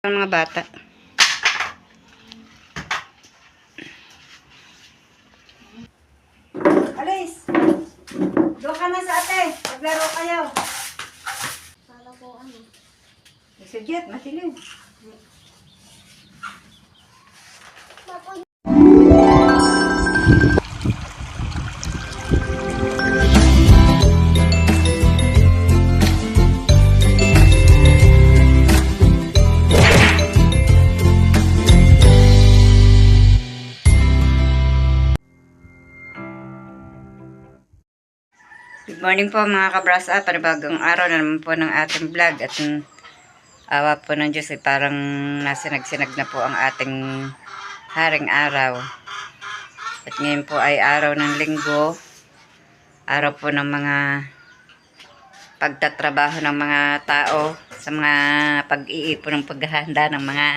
Mga bata. Alis! Doon ka na sa ate. Maglaro kayo. Kala ko ano. Sudyat, matilim. Good morning po mga kabras-up. Panibagong araw na naman po ng ating vlog. At awa po ng Diyos, parang nasinag-sinag na po ang ating haring araw. At ngayon po ay araw ng linggo. Araw po ng mga pagtatrabaho ng mga tao sa mga pag-iipon ng paghahanda ng mga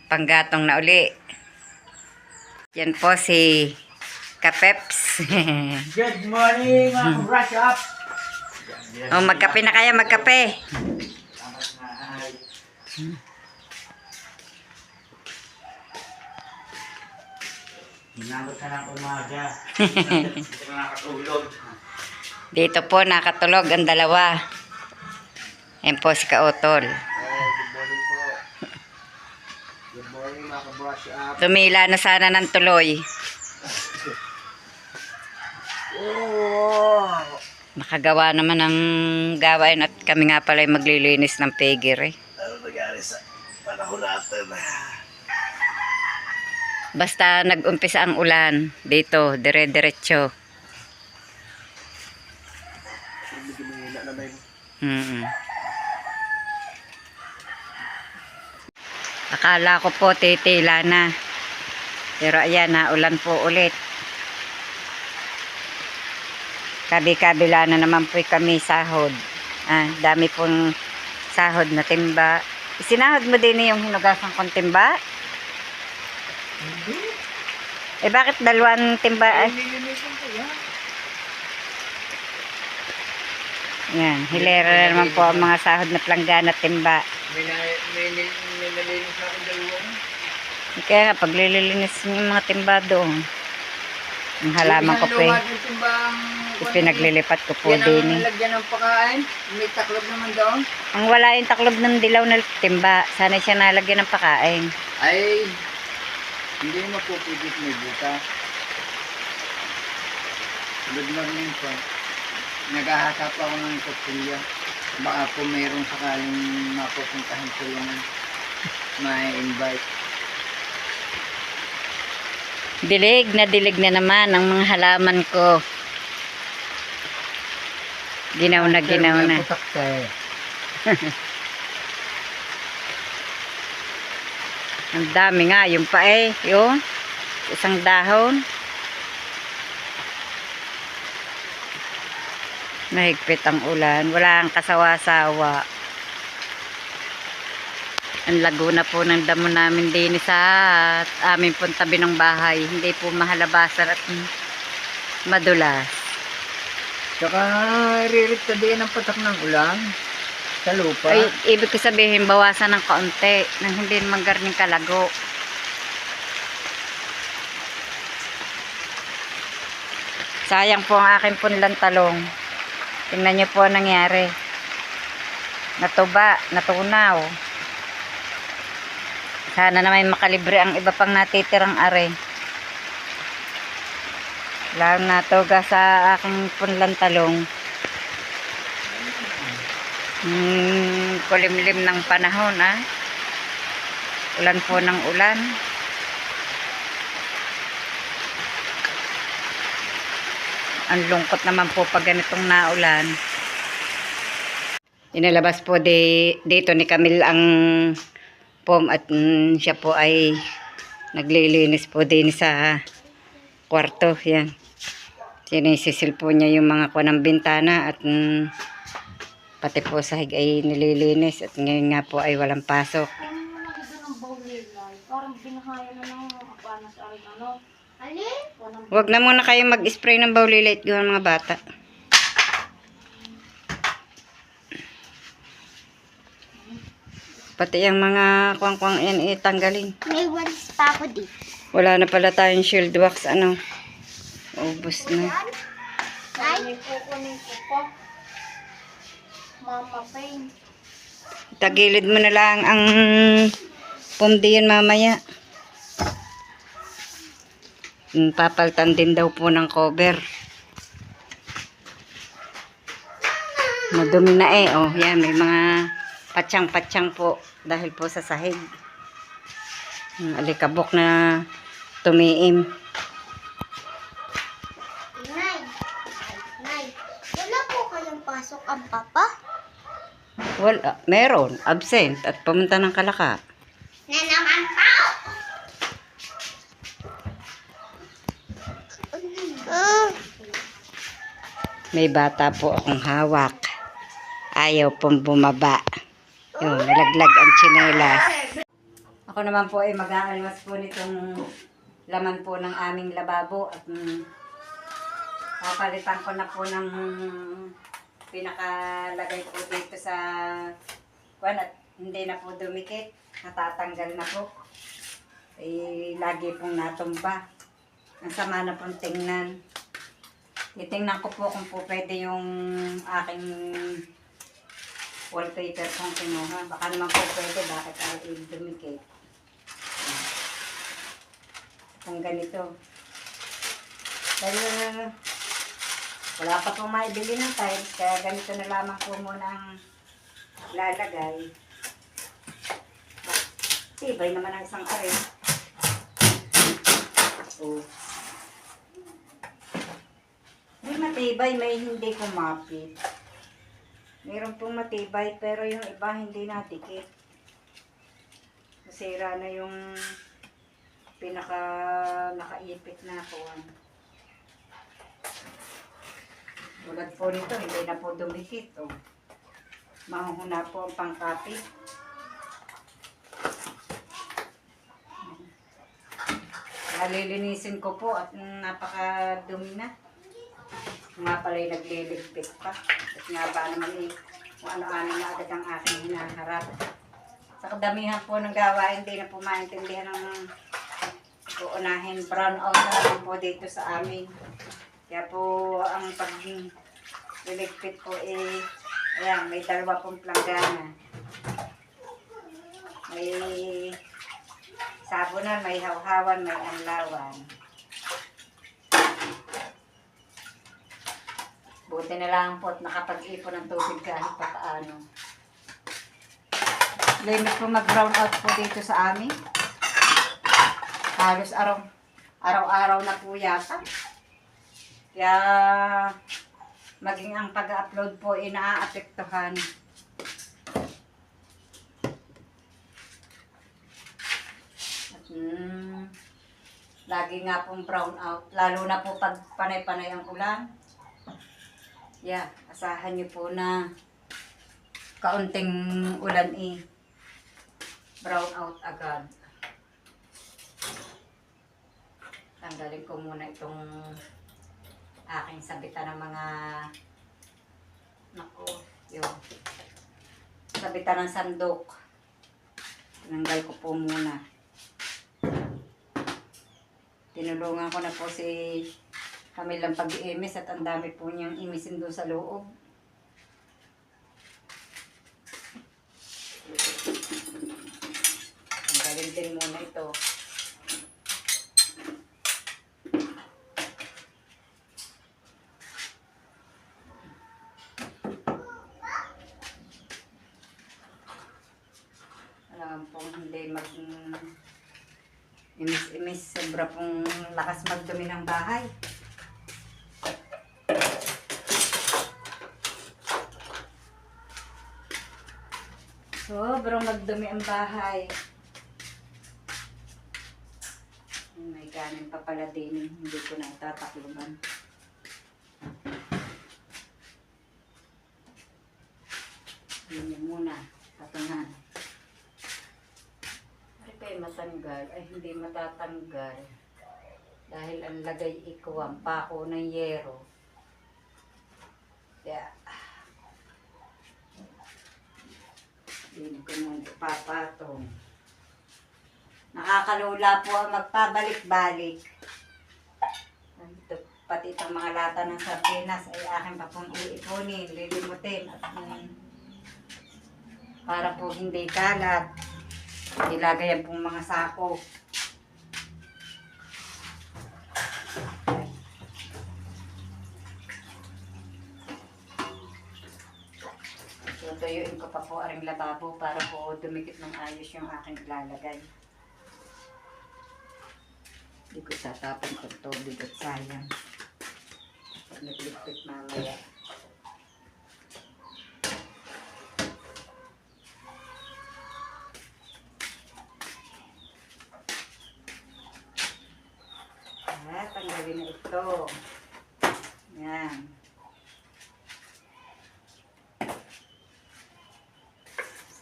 panggatong na uli. Yan po si Kapeps. Good morning, mga brush up. Oh, magkape na kayo, magkape. Inabot ka ng umaga. Dito ka nakatulog. Dito po nakatulog ang dalawa. Yan po si Kautol. Good morning po. Good morning, mga brush up. Tumila na sana ng tuloy. Oh! Nakagawa naman ng gawain at kami nga pala ay maglilinis ng pegir eh. Ano nangyari sa panahon natin? Basta nag-umpisa ang ulan dito, dire-diretso. Medyo mahina na yun. Akala ko po titila na. Pero ayan na, ulan po ulit. Kabi-kabila na naman po kami sahod. Dami pong sahod na timba. Isinahod mo din yung hinugasan kong timba? Eh bakit dalawang timba? Yan, hilera na naman po ang mga sahod na planggana at timba. May nalinis na akong dalawang. Kaya nga, paglilinis yung mga timba doon. Ang halaman ko po ipinaglilipat ko po yan din. ang lagyan ng pagkain. May taklob naman doon. Ang wala yung taklob ng dilaw na timba. Sana siya nalagyan ng pagkain. Ay, hindi mapupigit may buta. Tulad na rin po. Naghahasap ako ng kutsilya. Baka po mayroong sakaling mapupuntahan ko yung may invite. Dilig na naman ang mga halaman ko. Ginaw na. Ang dami nga. Yung pa yung isang dahon. Mahigpit ang ulan. Wala ang kasawa-sawa. Ang lago na po ng damo namin din sa aming pong tabi ng bahay. Hindi po mahalabasan at madulas. Saka ririt ka din ang patak ng ulan sa lupa. Ay, ibig ko sabihin, bawasan ng kaunti nang hindi naman garning kalago. Sayang po ang aking punlang talong. Tingnan niyo po ang nangyari. Natuba, natunaw. Sana naman makalibre ang iba pang natitirang are. Lang natuga sa aking punlang talong. Kulimlim ng panahon Ulan po ng ulan. Ang lungkot naman po pag ganitong naulan. Inalabas po dito ni Camille ang pom at siya po ay naglilinis po din sa kwarto. Yan. Sinisisil po niya yung mga ng bintana at pati po sahig ay nililinis at ngayon nga po ay walang pasok. Parang binahaya na ng kapanas aring ano. Alin? Huwag na muna kayo mag-spray ng bawlilate gawin mga bata. Pati yung mga kwang-kwang yan tanggalin. May ones pa ako dito. Wala na pala tayong shield wax. Ano? Ubus na. Ay, may kukunin ko po. Mama pain. Tagilid mo na lang ang pumdiyan mamaya. Papaltan din daw po ng cover. Madumi na oh. Yan, may mga patsang-patsang po. Dahil po sa sahig. Alikabok na tumiim. Nay, Nay, wala po kayong pasok ang papa? Wala, meron. Absent at pumunta ng Kalaka. Na naman po! May bata po akong hawak. Ayaw pong bumaba. Yung nalaglag ang tsinelas. Ako naman po ay mag-aalwas po nitong laman po ng aming lababo at papalitan ko na po ng pinakalagay ko dito sa at hindi na po dumikit. Natatanggal na po. Lagi pong natumba. Ang sama na pong tingnan. Titingnan ko po kung po pwede yung aking wallpaper kong kinuha. Baka naman po pwede. Bakit ay dumikit? Kung ganito. Dahil wala pa pong maibili ng tiles. Kaya ganito na lamang po muna ang lalagay. Tibay naman ang isang karin. Oh. May matibay, may hindi kumapit. Meron pong matibay, pero yung iba hindi natikit. Nasira na yung nakaipit na kuwan. Tulad po nito, hindi na po dumikit. Oh. Mahuhuna po ang pangkapit. Lilinisin ko po at napakadumi na. Nga pala'y nagliligpit pa. At nga ba naman kung ano-ano na agad ang aking hinaharap. Sa kadamihan po ng gawain, hindi na po maintindihan ng uunahin. Brown out na naman po dito sa amin. Kaya po ang pagliligpit po ayan, may dalawa pong planggana. May sabunan, may hawhawan, may anlawan. Buti na lang po at nakapag-ipon ng tubig kahit pa paano. Limit po mag-brown out po dito sa amin. Halos araw-araw na po yata. Kaya maging ang pag-upload po naaapektuhan. At lagi nga pong brown out. Lalo na po pag panay-panay ang ulan. Yeah, asahan niyo po na kaunting ulan brown out agad. Tanggalin ko muna itong aking sabitan ng mga yun. Sabitan ng sandok. Tinanggal ko po muna. Tinulungan ko na po si Kamilang pag-iimis at ang dami po niyang imisin doon sa loob. Tanggalin din muna ito. Alam po hindi imis-imis. Sobra pong lakas magdumi ng bahay. Sobrang magdumi ang bahay. May kanin pa pala din. Hindi ko na itatakluban. Yun muna. Patungan. Ay kayo matanggal. Ay hindi matatanggal. Dahil ang lagay ikuwang pako ng yero. Yeah. Hindi ko muna ipapatong. Nakakalula po ang magpabalik-balik. Ito, pati itong mga lata ng sardinas ay akin pa pong iipunin, lilimutin. At, para po hindi kalat. Ilagayan pong mga sako. Tutuyuin ko pa po aring lababo para po dumikit ng ayos yung aking ilalagay. Hindi ko tatapon itong tubig at sayang. Pag nagligpit mamaya. At tanggalin na ito. Yan.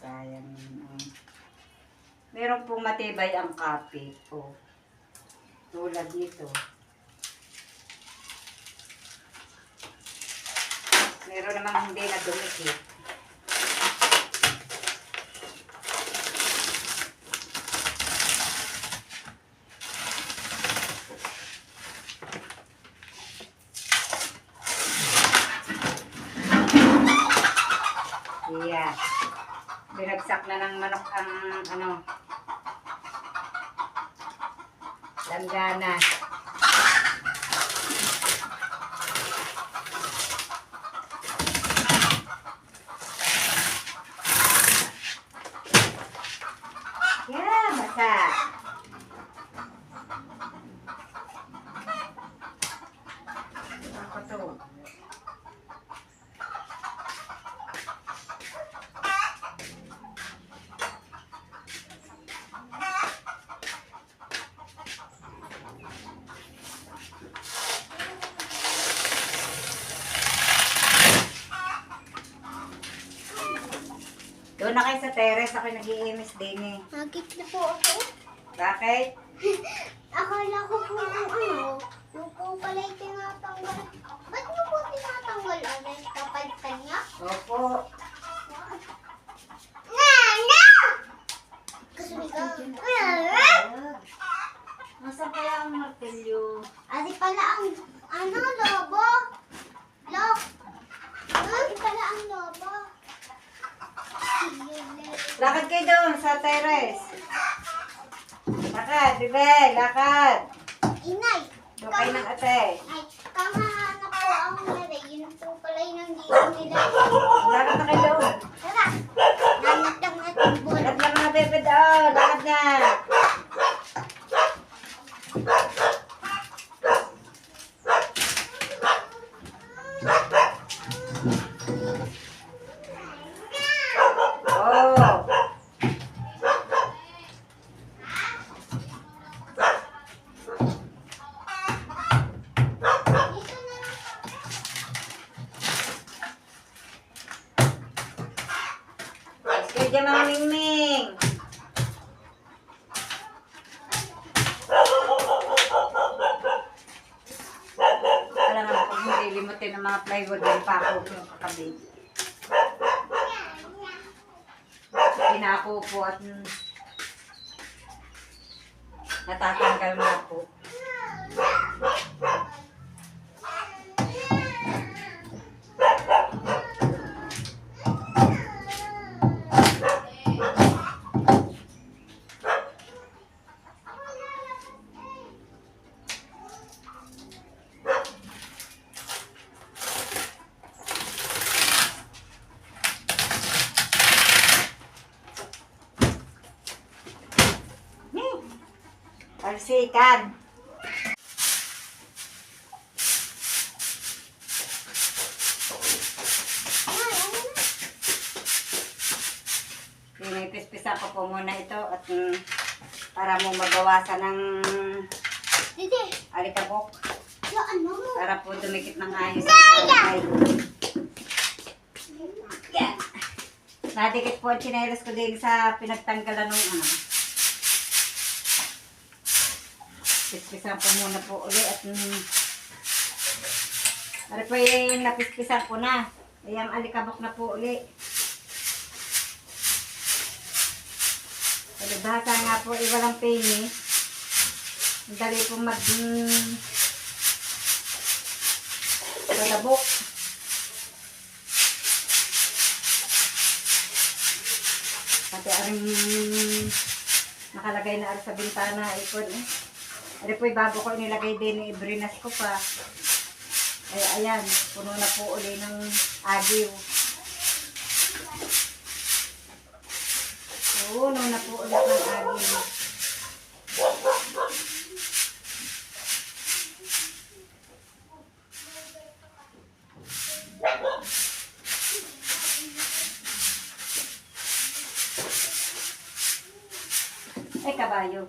Sayang. Meron pong matibay ang kapit. Oh. Tulad dito. Meron namang hindi na dumikit. Yeah. Binagsak na ng manok ang langgana. Yeah, basa. Ako to. Doon na kayo sa terrace, ako nag-iimis din eh. Nagit na po ako. Bakit? Akala ko po yung po pala yung tinatanggal. Ba't niyo po tinatanggal? Ano yung kapalitan niya? Opo. Nana! Kasi ka. Nasaan kaya ang martilyo? Adi pala ang, lobo? Lok. Adi pala ang lobo. Lakad kayo doon sa terrace. Lakad, bebe, lakad. Inay. Doon kayo ng ate. Ay, tama na po ang nare. Yun po pala yung nandiyan nila. Lakad na kayo doon. Tara. Nanat lang natin buwan. Lakad lang na bebe doon. Lakad na. Oh. Sige dyan mga mingming. Alam nga kung hindi limutin ng mga plywood yung pako yung kakabig. Pinako po at natatanggal na po. Palsikan. Pinipis-pisan ko po muna ito at para mo magawasan ng Dede. alikabok. Yo, ano? Para po dumikit ng ayos ang lalagay. Yan. Nadikit po ang tsinelas ko din sa pinagtanggalan ng pispisan ko muna po ulit at ano po yung napispisan ko na. Ay ang alikabok na po ulit. Basta nga po, walang penny. Dali po palabok. Pati aring nakalagay na sa bintana ipon eh. Ari po bago ko nilagay din ibrinas ko pa. Ay ayan, puno na po uli ng agiw. Puno na po ulit ng agiw. Ay, kabayo.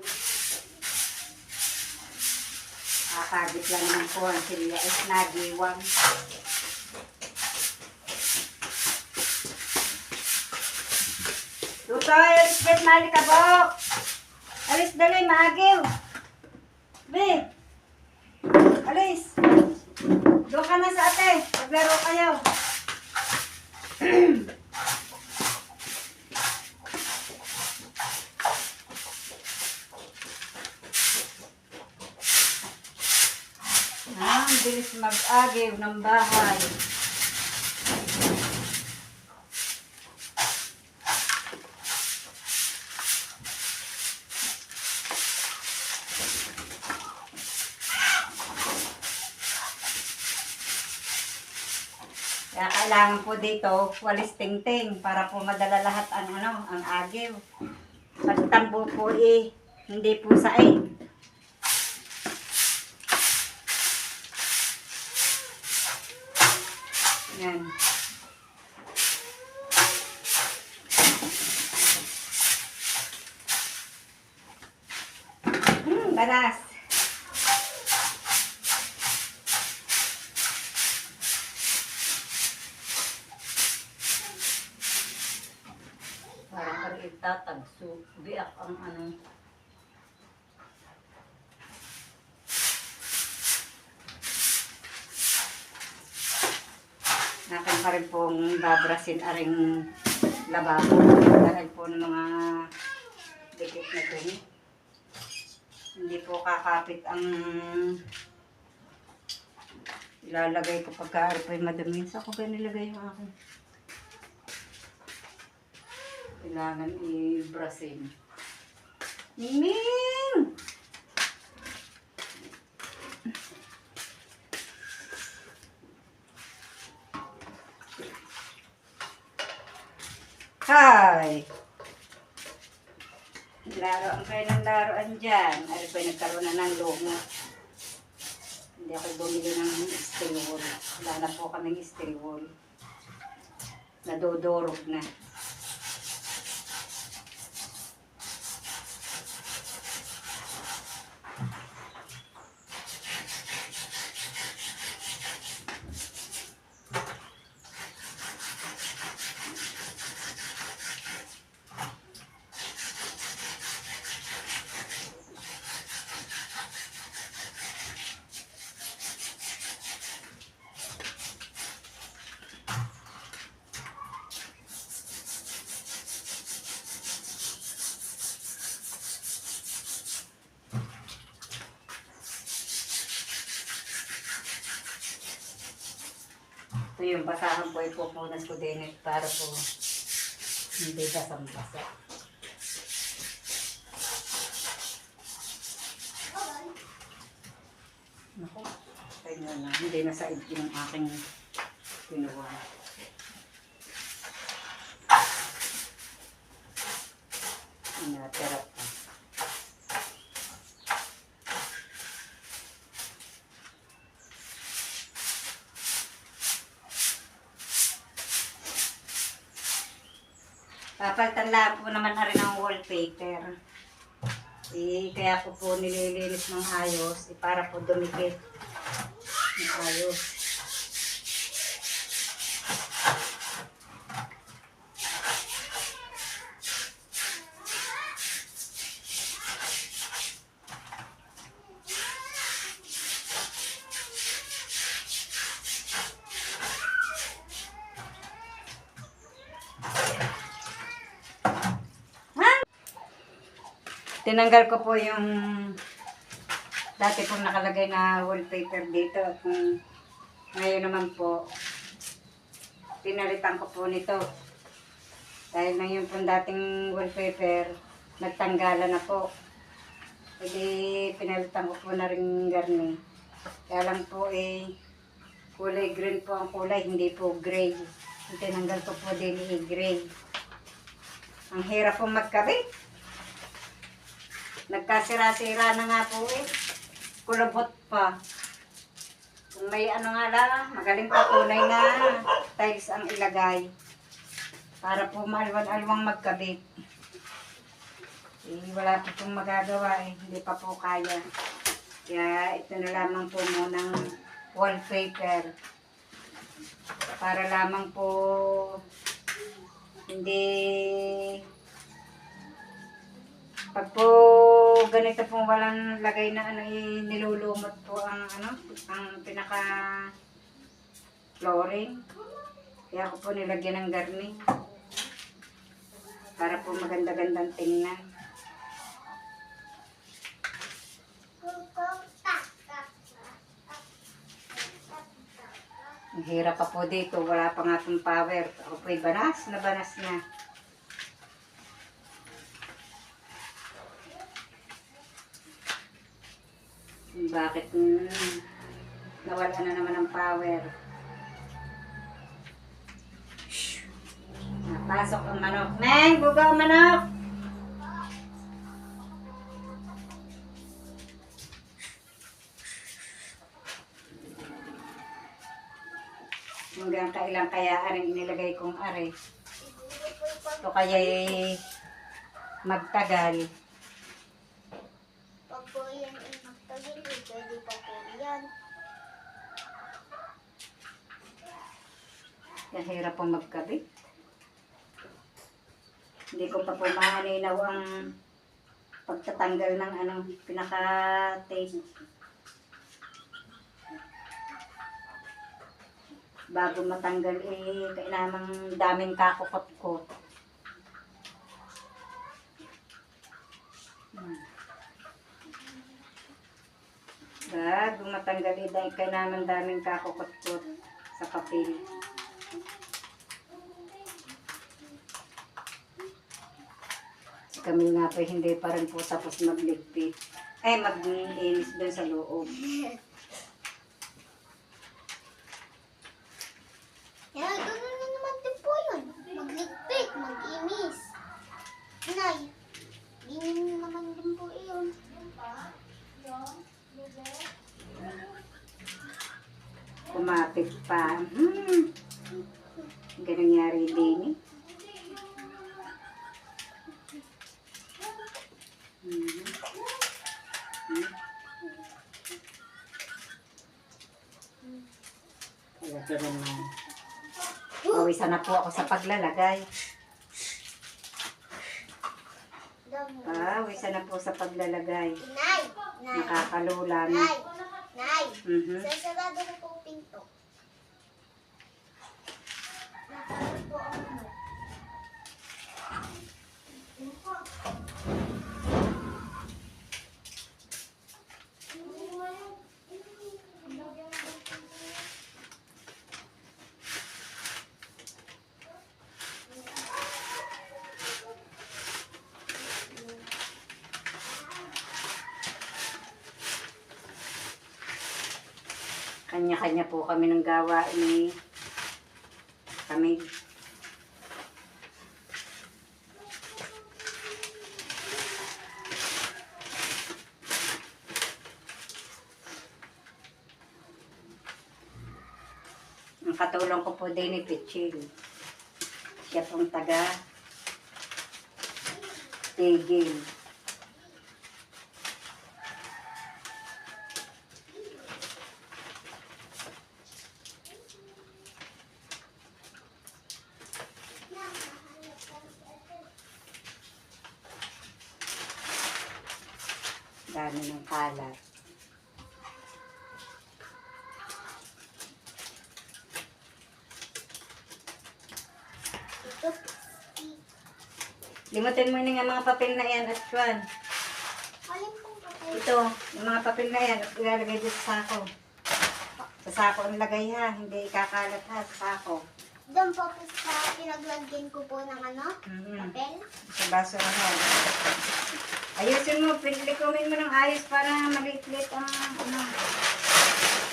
Kakagit lang naman po ang silya. Ay, nagiwang. Tutoy, alis bet, mali ka po. Alis dali, maagiw. Be. Alis. Doon ka na sa ate. Maglaro kayo. Ang bilis mag-agiw ng bahay. Kaya kailangan po dito walis tingting para po madala lahat ang agiw. Pagtambo po hindi po saig. Yan. Baras. Parang itatagso. Biak ang natin pa rin pong babrasin aring lababo dahil po ng mga dikit na dumi. Hindi po kakapit ang ilalagay ko pagka ari po yung madumi. Saan ko ba nilagay yung akin? Kailangan i-brasin. Ming! Hi! Laruan kayo ng laruan dyan. Ari po nagkaroon na ng lomo. Hindi ako bumili ng steel wool. Wala na po kaming steel wool. Nadodorog na. Ito yung basahan po, ipupunas ko din para po hindi basang-basa. Naku, tayo na. Hindi na said yung aking kinuha. Natira pa. Papalitan lang po naman na rin ang wallpaper. Kaya ko po nililinis ng ayos para po dumikit ng ayos. Tinanggal ko po yung dati pong nakalagay na wallpaper dito. At ngayon naman po, pinalitan ko po nito. Dahil na yung pong dating wallpaper, nagtanggalan na po. Hindi pinalitan ko po na rin garni. Kaya lang po kulay green po ang kulay, hindi po gray. Tinanggal ko po din gray. Ang hirap po magkabit. Nagkasira-sira na nga po kulubot pa. Kung may ano nga lang, magaling pa tunay na tiles ang ilagay. Para po maalwan-alwang magkabit. Wala po pong magagawa hindi pa po kaya. Kaya ito na lamang po munang wallpaper. Para lamang po hindi pag po ganito po walang lagay na nilulumot po ang ang pinaka flooring. Kaya ako po nilagyan ng garni. Para po maganda-gandang tingnan. Ang hirap pa po dito, wala pa nga itong power. Ako po'y banas na. Bakit nawala na naman ang power? Shhh. Napasok ang manok. Neng, bugaw manok! Hanggang kailang kaya aring inilagay kong are. Ito kaya'y magtagal. Pag po yan ay magtagal, pwede pa po yan. Kaya hirap pong magkabit. Hindi ko pa po maaninaw ang pagtatanggal ng pinaka-tape. Bago matanggal kailangang daming kakukot-kot. Bago matanggal dahil kailangang daming kakukot-kot sa papel. Kami nga po hindi pa rin po tapos magligpit. Mag-inis doon sa loob. Yan, gano'n na naman din po yun. Magligpit, mag-inis. Nay, ganyan naman din po yun. Kumapit pa. Ganun nangyari din eh. Kaya naman. Pawisan na po ako sa paglalagay. Pawisan na po sa paglalagay. Nay, Nakakalula na. Nay, Mhm. sasarado ko po ang pinto. Nakakot po ang ano. Kanya-kanya po kami ng gawain. Kami. Ang katulong ko po din ni Pichil. Siya pong taga-tigil. Dami ng kalat. Limutin mo na nga mga papel na yan at Juan. Alin pong papel? Ito, yung mga papel na yan, ilalagay dito sa sako. Sa sako ang lagay ha, hindi ikakalat ha, sa sako. Doon po sa pinaglagyan ko po ng ano? Mhm. Papel? Sa basurahan. Ayusin mo, pinlikumin mo ng ayos para maliit-liit ang ano.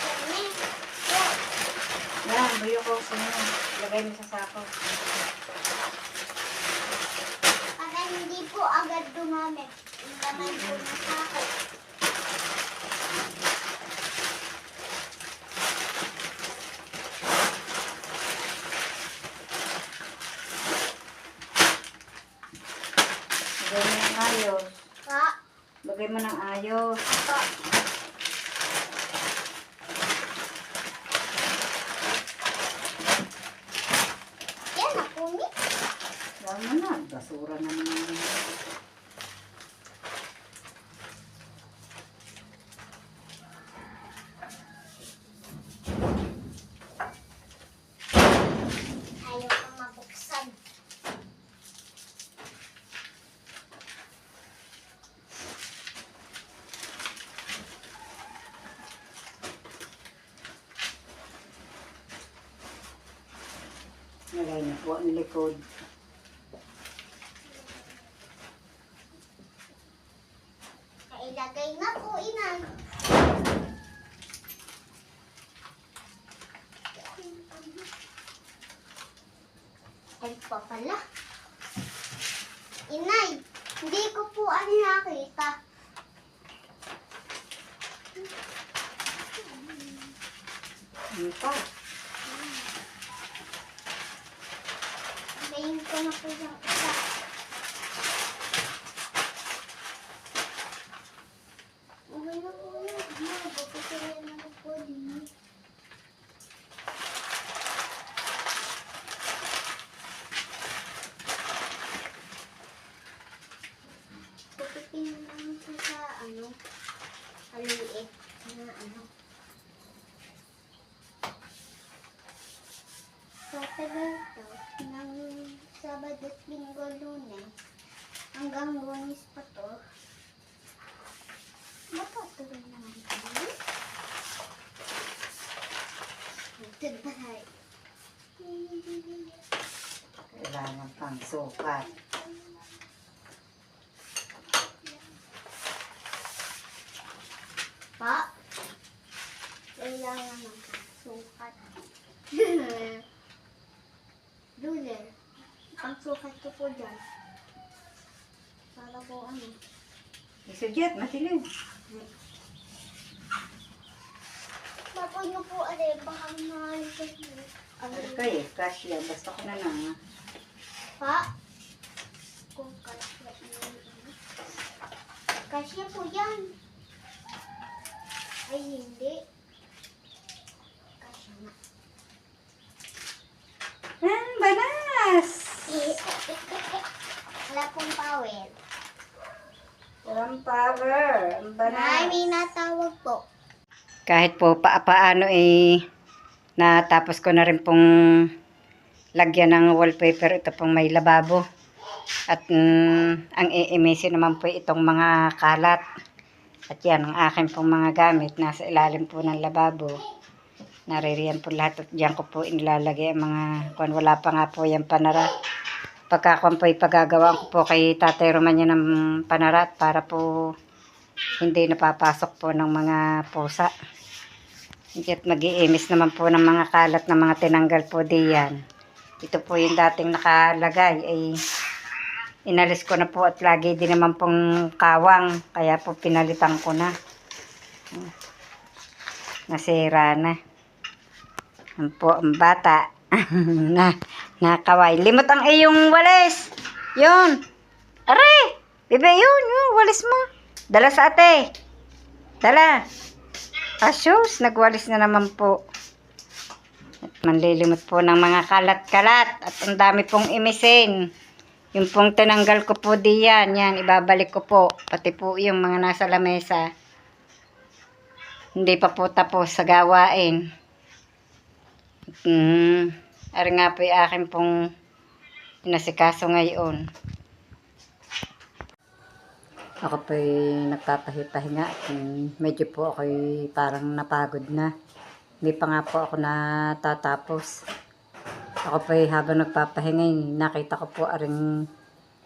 Kami. Yan, buyo ko sa inyo. Lagay mo sa sako. Para hindi po agad dumami. Yung laman po na sako. Lagay mo ng ayos. Pa. Lagay mo ng ayos. Pa. Yan na po ni. Lama na, basura na naman. Ayaw ko mabuksan. Lagay na po ang likod. Ilagay na po, ina. Ay pa pala. Inay, hindi ko po ano nakita. Ano pa? Sabayin ko na po yung isa. Okay na po yun. Papasalayan na ko po din. Pupitin na lang po sa ano, maliit na ano. Sa tagal to, ng Sabado at Linggo, Lunes, hanggang Lunes pa to. Mapatuloy naman tayo. Magtagbahay. Kailangan pang sukat. Pa, kailangan ng sukat. Ruler. Ang sukat ko po dyan. Para po ano. Isudyat, matilim. Papo nyo po aray, baka mahalikas nyo. Ano kayo? Kasya, basta ko na lang. Ha? Pa, kung kasya yun. Kasya po yan. Ay, hindi. Kasya na. Ah, banas! Wala pong power. Walang power. Ang Nay, banas. may natawag po. Kahit po paano natapos ko na rin pong lagyan ng wallpaper. Ito pong may lababo. At ang iimisin naman po itong mga kalat. At yan, ang akin pong mga gamit. Nasa ilalim po ng lababo. Naririyan po lahat. At diyan ko po inilalagay ang mga, kung wala pa nga po yung panara. Pagka kung po ipagagawaan ko po kay Tatay Romanya ng panara para po hindi napapasok po ng mga pusa. At mag-iimis naman po ng mga kalat na mga tinanggal po diyan. Ito po yung dating nakalagay ay inalis ko na po at lagi din naman pong kawang. Kaya po pinalitan ko na. Nasira na. Ang po ang bata. Nakaway. Limot ang iyong walis. Yun. Aray! Bebe, yun. Walis mo. Dala sa ate. Dala. Asyos, nagwalis na naman po. At manlilimot po ng mga kalat-kalat. At ang dami pong imisin. Yung pong tinanggal ko po diyan. Yan, ibabalik ko po. Pati po yung mga nasa lamesa. Hindi pa po tapos sa gawain. Ari nga po yung akin pong inasikaso ngayon. Ako po nagpapahinga at medyo po ako parang napagod na. Hindi pa nga po ako natatapos. Ako po habang nagpapahinga, nakita ko po aring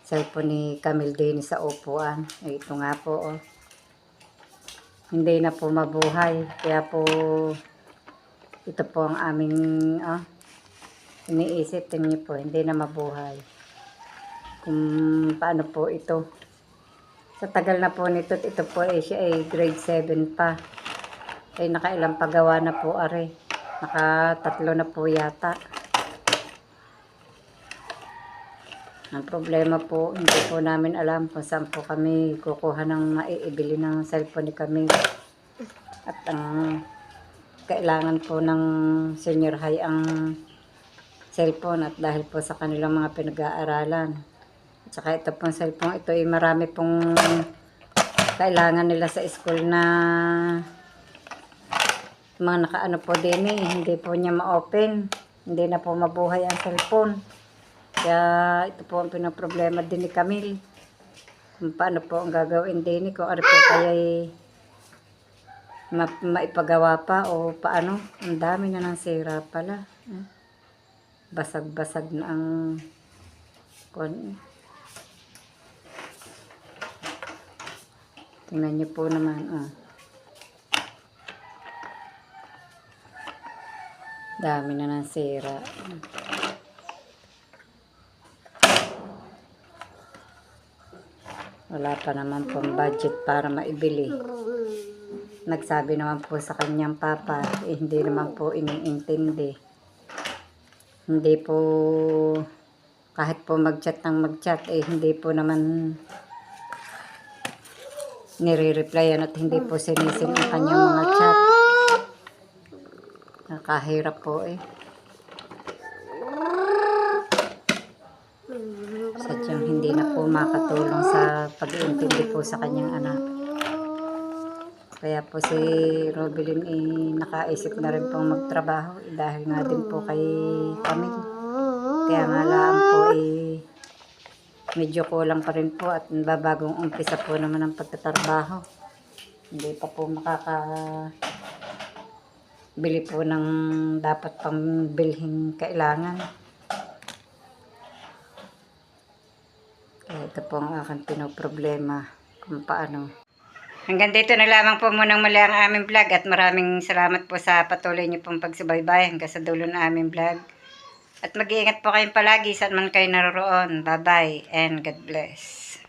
cellphone ni Camille din sa upuan. Ito nga po, oh. Hindi na po mabuhay. Kaya po, ito po ang aming iniisip. Tingnan niyo po, hindi na mabuhay. Kung paano po ito. Sa tagal na po nito, ito po siya ay grade 7 pa. Ay nakailang pagawa na po are. Naka-3 na po yata. Ang problema po, hindi po namin alam kung saan po kami kukuha ng maiibili ng cellphone ni kami. At ang kailangan po ng senior high ang cellphone at dahil po sa kanilang mga pinag-aaralan. At saka ito pong cellphone, ito ay marami pong kailangan nila sa school na mga nakaano po din hindi po niya ma-open. Hindi na po mabuhay ang cellphone. Kaya ito po ang pinaproblema din ni Camille. Kung paano po ang gagawin din kung ano po kaya maipagawa pa o paano. Ang dami na ng sira pala. Basag-basag na ang tingnan niyo po naman. Dami na ng sira. Wala pa naman pong budget para maibili. Nagsabi naman po sa kanyang papa, hindi naman po iniintindi. Hindi po, kahit po mag-chat ng mag-chat, hindi po naman nire-replyan at hindi po sinisin ang kanyang mga chat. Nakahirap po Sadyang hindi na po makatulong sa pag-iintindi po sa kanyang anak. Kaya po si Robilyn nakaisip na rin pong magtrabaho dahil nga din po kay Camille. Kaya nga lang po medyo kulang pa rin po at babagong umpisa po naman ang pagtatrabaho. Hindi pa po makakabili po ng dapat pang bilhin kailangan. Kaya ito po ang aking pinoproblema kung paano. Hanggang dito na lamang po munang muli ang aming vlog at maraming salamat po sa patuloy niyo pong pagsubaybay hanggang sa dulo ng aming vlog. At mag-iingat po kayong palagi saan man kayo naroroon. Bye-bye and God bless.